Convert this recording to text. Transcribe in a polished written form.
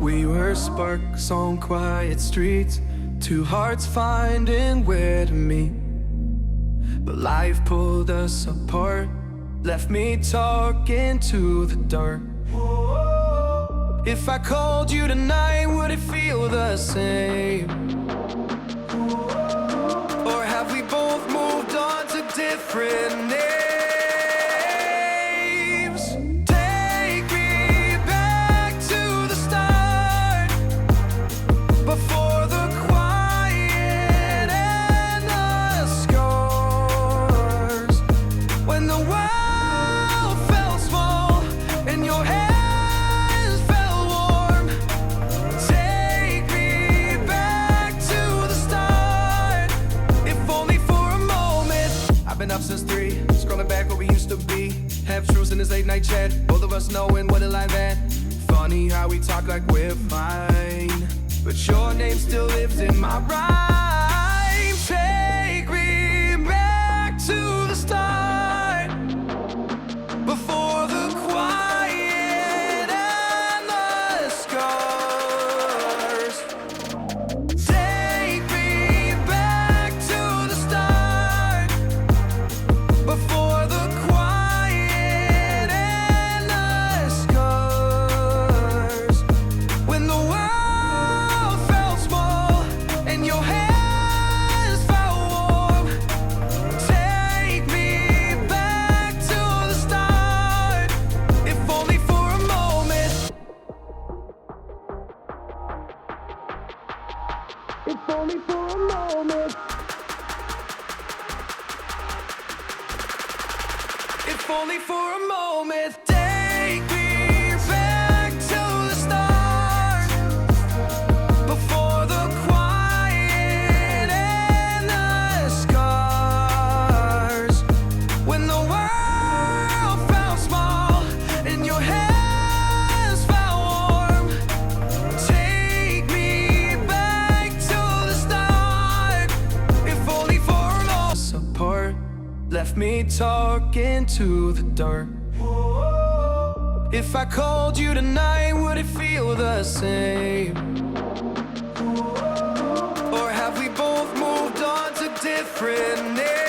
We were sparks on quiet streets, two hearts finding where to meet. But life pulled us apart, left me talking to the dark. If I called you tonight, would it feel the same? Or have we both moved on to different names? Take me back to the start, before the quiet and the scars. When the world felt small and your hands felt warm. Take me back to the start, if only for a moment. I've been up since 3, scrolling back what we used to be. Half truths in this late night chat, both of us knowing what a lie that. Funny how we talk like we're fine, but your name still lives in my rhyme. Take me back to the start, before the quiet and the scars. Take me back to the start, before the quiet and the scars. When the world felt small and your hands felt warm. Take me back to the start, if only for a moment. If only for a moment. If only for a moment. Take me back to the start, before the quiet and the scars. When the world felt small and your hands felt warm. Take me back to the start, if only for a moment. Us apart, left me talking to the dark. If I called you tonight, would it feel the same? Or have we both moved on to different names?